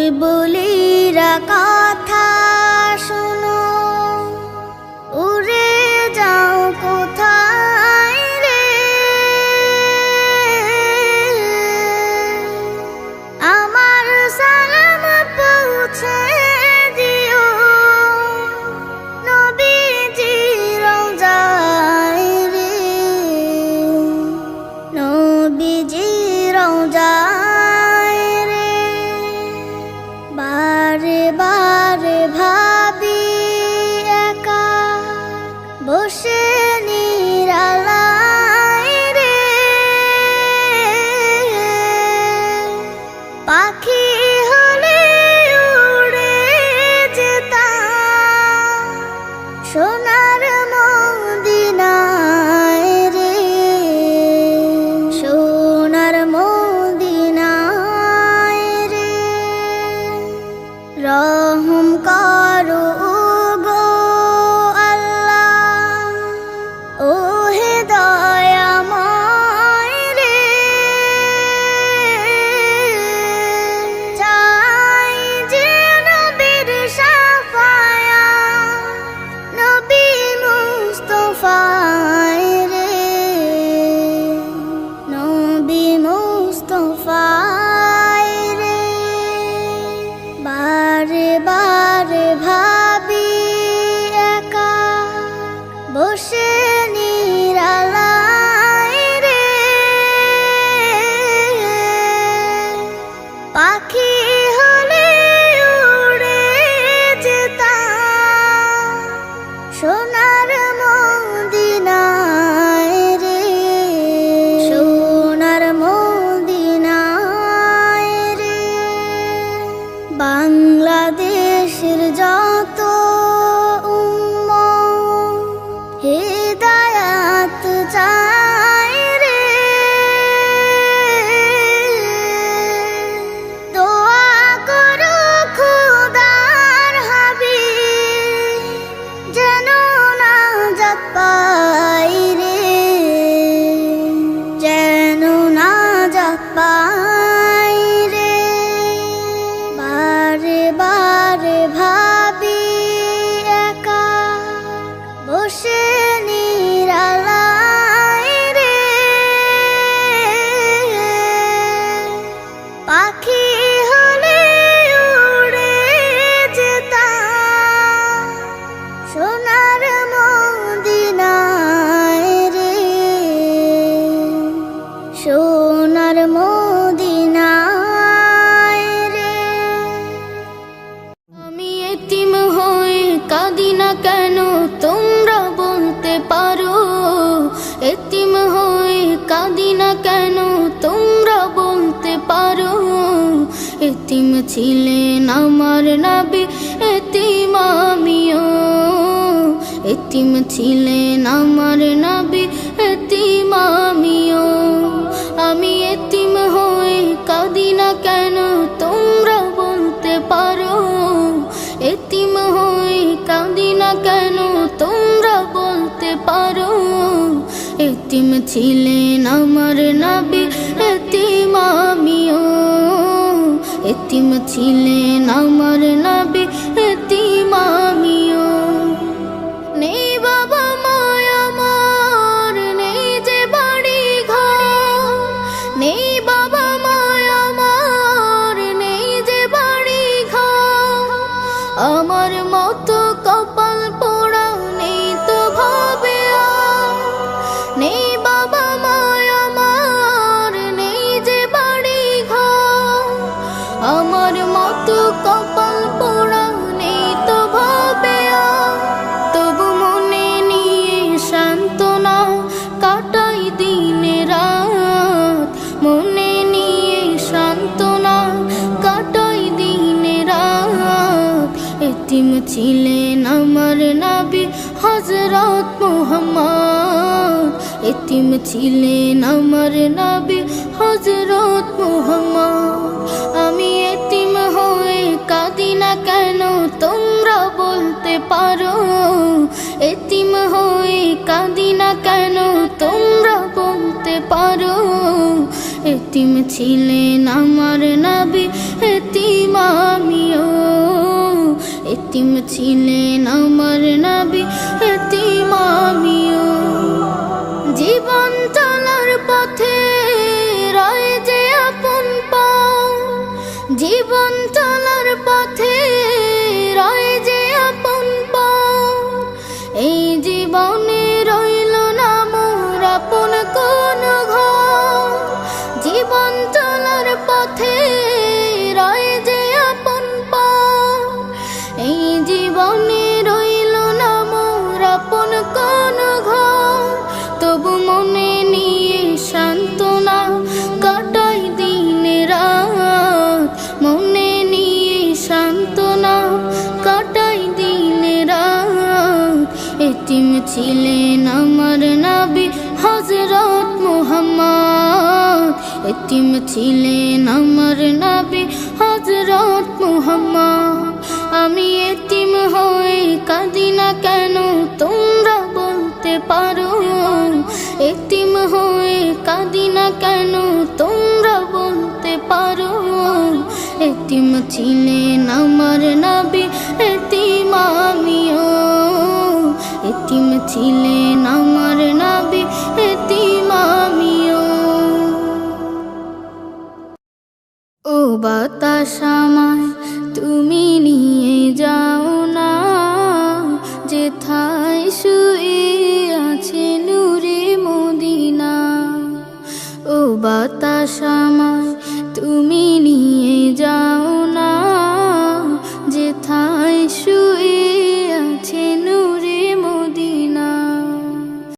বুলবুলিরা কথা শোনো, উড়ে যাও কোথায় রে, আমার সালাম পৌঁছে দিও নবীজি রওজায় রে, নবীজি রওজায় রে। বারে বারে ভাবি একা বসে নিরালায় রে, পাখি হলে উড়ে যেতাম সোনার মদিনায় রে, সোনার মদিনায় রে। রহম করো গো আল্লাহ, ও হে দয়াময় রে, চাই যে নবীর শাফায়াত, নবী মুস্তাফায় রে, নবী মুস্তাফায় রে। বারে বারে ভাবি একা বসে নিরালায় রে, পাখি হলে উড়ে যেতাম সোনার মদিনায় রে, সোনার মদিনায় রে। বাংলাদেশের যত উম্মত হিদায়াত চায় রে, দোয়া করো খোদার হাবিব যেন নাজাত পাই রে, যেন নাজাত পাই রে। বারে বারে ভাবি একা বসে নিরালায় রে, পাখি হলে উড়ে যেতাম সোনার মদিনায় রে, সোনার মদিনায় রে। আমি এতিম হয়ে কাঁদি না কেন তোমরা বলতে পারো, এতিম হয়ে কাঁদি না কেন তোমরা বলতে পারো। এতিম ছিলেন আমার নবী, এতিম আমিও, এতিম ছিলেন আমার নবী, এতিম আমিও। আমি এতিম হয়ে কাঁদি না কেন তোমরা বলতে পারো, এতিম হয়ে কাঁদি না কেন তোমরা বলতে পারো। এতিম ছিলেন আমার নবী, এতিম আমিও, এতিম ছিলেন আমার নবী, এতিম আমিও। নেই বাবা মায় আমার, নেই যে বাড়ি ঘর, নেই বাবা মায় আমার, নেই যে বাড়ি ঘর। আমার মতো কপাল পোড়া নেই তো ভাবে আর, নেই বাবা মায় আমার, নেই যে বাড়ি ঘর। আমার মতো কপাল পোড়া নেই তো ভাবে আর, তবু মনে নিয়ে সান্ত্বনা কাটাই দিনে রাত, মনে নিয়ে সান্ত্বনা কাটাই দিনে রাত। এতিম ছিলেন আমার নবী হযরত মুহাম্মদ, এতিম ছিলেন আমার নবী হযরত মুহাম্মদ। আমি এতিম হয়ে কাঁদি না কেন তোমরা বলতে পারো, এতিম হয়ে কাঁদি না কেন তোমরা বলতে পারো। এতিম ছিলেন আমার নবী, এতিম আমিও। এতিম ছিলেন আমার নবী, এতিম আমিও। জীবন চলার পথে রয় যে আপন পাও, জীবন চলার পথে রয় যে আপন পাও। এই জীবনে রইল না মোর আপন কোন ঘর, জীবন চলার পথে রয় যে আপন পাও। এই জীবনে রইল না মোর আপন কোন ঘর, তবু মনে নিয়ে সান্ত্বনা কাটাই দিন রাত, মনে নিয়ে সান্ত্বনা কাটাই দিন রাত। এতিম ছিলেন আমার নবী হযরত মুহাম্মদ, এতিম ছিলেন আমার নবী হযরত মুহাম্মদ। আমি এতিম হয়ে কাঁদি না কেন তোমরা বলতে পারো, এতিম হয়ে কাঁদি না কেন তোমরা বলতে পারো। এতিম ছিলেন আমার নবী, এতিম আমিও। এতিম ছিলেন আমার নবী, এতিম আমিও। ও বাতাস আমায় তুমি নিয়ে যাও না, যেথায় শুয়ে আছে নূরে মদিনা। ও বাতাস আমায় তুমি নিয়ে যাও